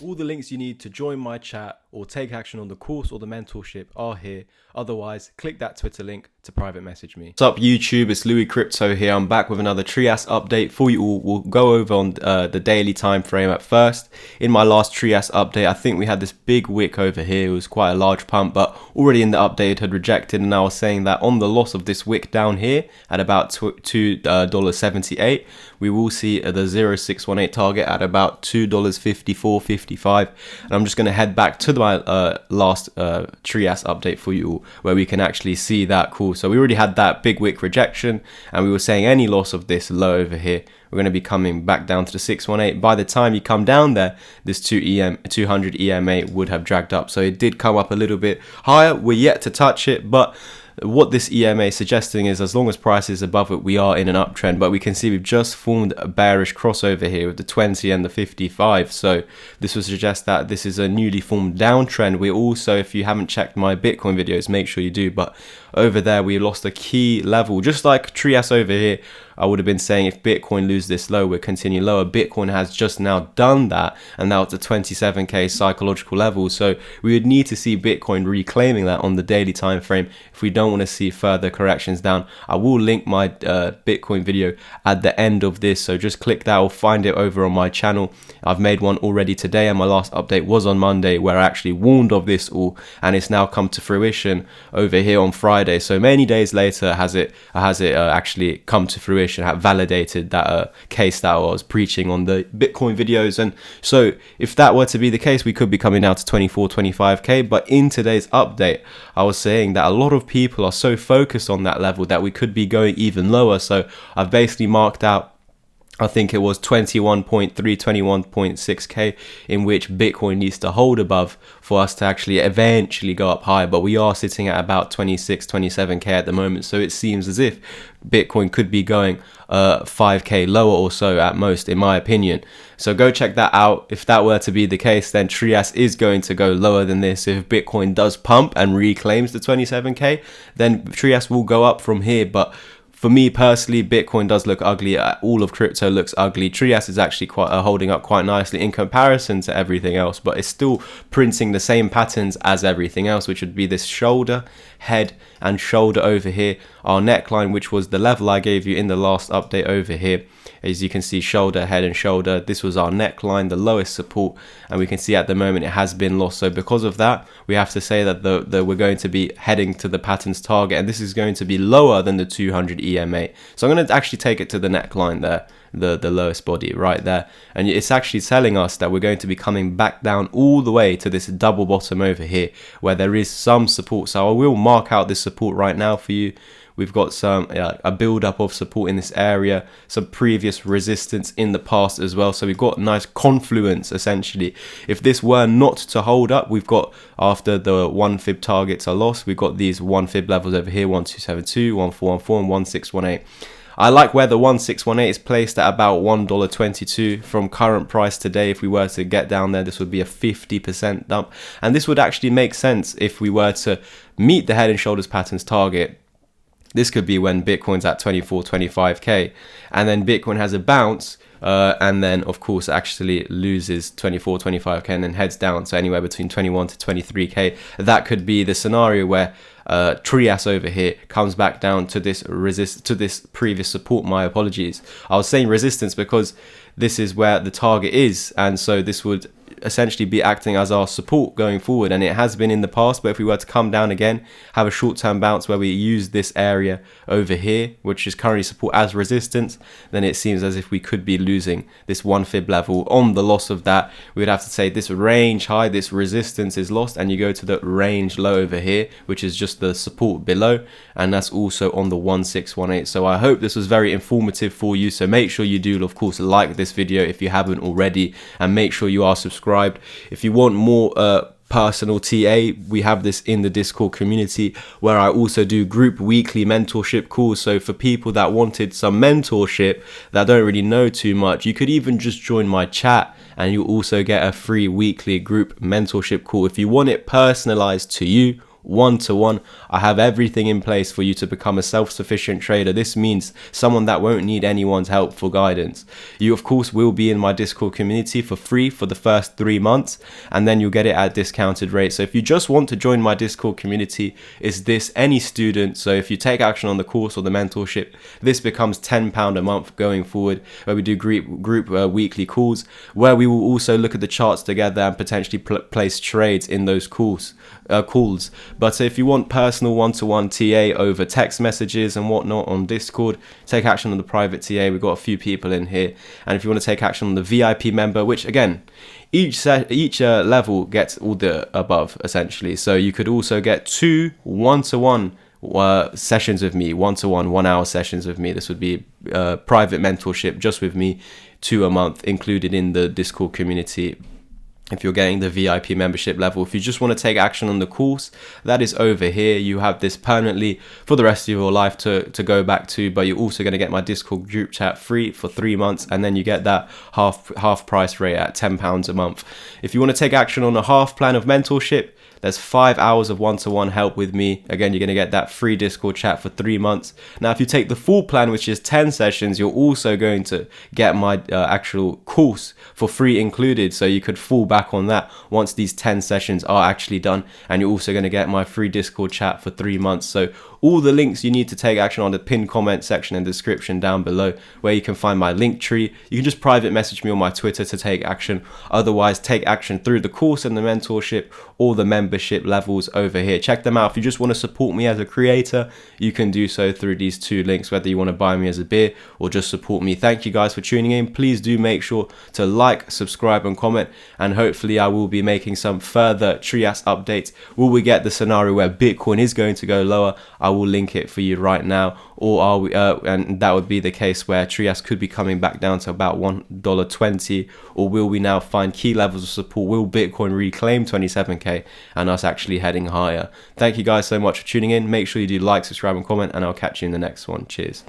All the links you need to join my chat or take action on the course or the mentorship are here. Otherwise, click that Twitter link to private message me. What's up YouTube, it's Louis Crypto here. I'm back with another Trias update for you all. We'll go over on the daily time frame at first. In my last Trias update, I think we had this big wick over here. It was quite a large pump, but already in the update it had rejected, and I was saying that on the loss of this wick down here at about $2.78, we will see the 0618 target at about $2.54, 55, and I'm just going to head back to my last Trias update for you all, where we can actually see that. Cool. So we already had that big wick rejection, and we were saying any loss of this low over here, we're going to be coming back down to the 618. By the time you come down there, this 200 EMA would have dragged up. So it did come up a little bit higher. We're yet to touch it, but what this EMA is suggesting is as long as price is above it, we are in an uptrend. But we can see we've just formed a bearish crossover here with the 20 and the 55. So this would suggest that this is a newly formed downtrend. We also, if you haven't checked my Bitcoin videos, make sure you do. But over there, we lost a key level, just like Trias over here. I would have been saying if Bitcoin loses this low, we'll continue lower. Bitcoin has just now done that, and now it's a 27k psychological level. So we would need to see Bitcoin reclaiming that on the daily time frame if we don't want to see further corrections down. I will link my Bitcoin video at the end of this, so just click that or find it over on my channel. I've made one already today, and my last update was on Monday, where I actually warned of this all, and it's now come to fruition over here on Friday. So many days later has it actually come to fruition, have validated that case that I was preaching on the Bitcoin videos. And so if that were to be the case, we could be coming down to 24, 25k. But in today's update, I was saying that a lot of people are so focused on that level that we could be going even lower. So I've basically marked out, I think it was 21.3, 21.6k, in which Bitcoin needs to hold above for us to actually eventually go up higher. But we are sitting at about 26, 27k at the moment. So it seems as if Bitcoin could be going 5k lower or so at most, in my opinion. So go check that out. If that were to be the case, then Trias is going to go lower than this. If Bitcoin does pump and reclaims the 27k, then Trias will go up from here. But for me personally, Bitcoin does look ugly. All of crypto looks ugly. Trias is actually quite holding up quite nicely in comparison to everything else, but it's still printing the same patterns as everything else, which would be this shoulder, head, and shoulder over here. Our neckline, which was the level I gave you in the last update over here. As you can see, shoulder, head, and shoulder. This was our neckline, the lowest support, and we can see at the moment it has been lost. So because of that, we have to say that we're going to be heading to the pattern's target, and this is going to be lower than the 200 EMA. So I'm going to actually take it to the neckline there, the lowest body right there, and it's actually telling us that we're going to be coming back down all the way to this double bottom over here, where there is some support. So I will mark out this support right now for you. We've got some a build-up of support in this area, some previous resistance in the past as well. So we've got a nice confluence, essentially. If this were not to hold up, we've got, after the 1 fib targets are lost, we've got these 1 fib levels over here, 1272, 1414, and 1618. I like where the 1618 is placed at about $1.22 from current price today. If we were to get down there, this would be a 50% dump. And this would actually make sense if we were to meet the head and shoulders patterns target. This could be when Bitcoin's at 24, 25k, and then Bitcoin has a bounce, and then of course actually loses 24, 25k and then heads down. So anywhere between 21 to 23k. That could be the scenario where Trias over here comes back down to this previous support. My apologies. I was saying resistance because this is where the target is, and so this would essentially be acting as our support going forward, and it has been in the past. But if we were to come down again, have a short-term bounce where we use this area over here, which is currently support, as resistance, then it seems as if we could be losing this 1 fib level. On the loss of that, we would have to say this range high, this resistance is lost, and you go to the range low over here, which is just the support below, and that's also on the 1618. So I hope this was very informative for you. So make sure you do, of course, like this video if you haven't already, and make sure you are subscribed. If you want more personal TA, we have this in the Discord community, where I also do group weekly mentorship calls. So for people that wanted some mentorship that don't really know too much, you could even just join my chat, and you also get a free weekly group mentorship call. If you want it personalized to you, one-to-one. I have everything in place for you to become a self-sufficient trader. This means someone that won't need anyone's help for guidance. You of course will be in my Discord community for free for the first 3 months, and then you'll get it at discounted rate. So if you just want to join my Discord community, is this any student? So if you take action on the course or the mentorship, this becomes £10 a month going forward, where we do group weekly calls, where we will also look at the charts together and potentially place trades in those calls. But if you want personal one-to-one TA over text messages and whatnot on Discord, take action on the private TA. We've got a few people in here. And if you want to take action on the VIP member, which again, each level gets all the above essentially. So you could also get 2 one-to-one sessions with me, 1-to-1 1-hour sessions with me. This would be private mentorship just with me, 2 a month included in the Discord community. If you're getting the VIP membership level, if you just want to take action on the course, that is over here. You have this permanently for the rest of your life to go back to, but you're also going to get my Discord group chat free for 3 months, and then you get that half price rate at £10 a month. If you want to take action on a half plan of mentorship, there's 5 hours of one-to-one help with me. Again, you're going to get that free Discord chat for 3 months. Now, if you take the full plan, which is 10 sessions, you're also going to get my actual course for free included. So you could fall back on that once these 10 sessions are actually done. And you're also going to get my free Discord chat for 3 months. So all the links you need to take action on the pinned comment section and description down below, where you can find my link tree. You can just private message me on my Twitter to take action. Otherwise, take action through the course and the mentorship or the membership levels over here. Check them out. If you just want to support me as a creator, you can do so through these 2 links, whether you want to buy me as a beer or just support me. Thank you guys for tuning in. Please do make sure to like, subscribe and comment, and hopefully I will be making some further Trias updates. Will we get the scenario where Bitcoin is going to go lower? I will link it for you right now. Or are we and that would be the case where Trias could be coming back down to about $1.20, or will we now find key levels of support? Will Bitcoin reclaim 27k and us actually heading higher? Thank you guys so much for tuning in. Make sure you do like, subscribe and comment, and I'll catch you in the next one. Cheers.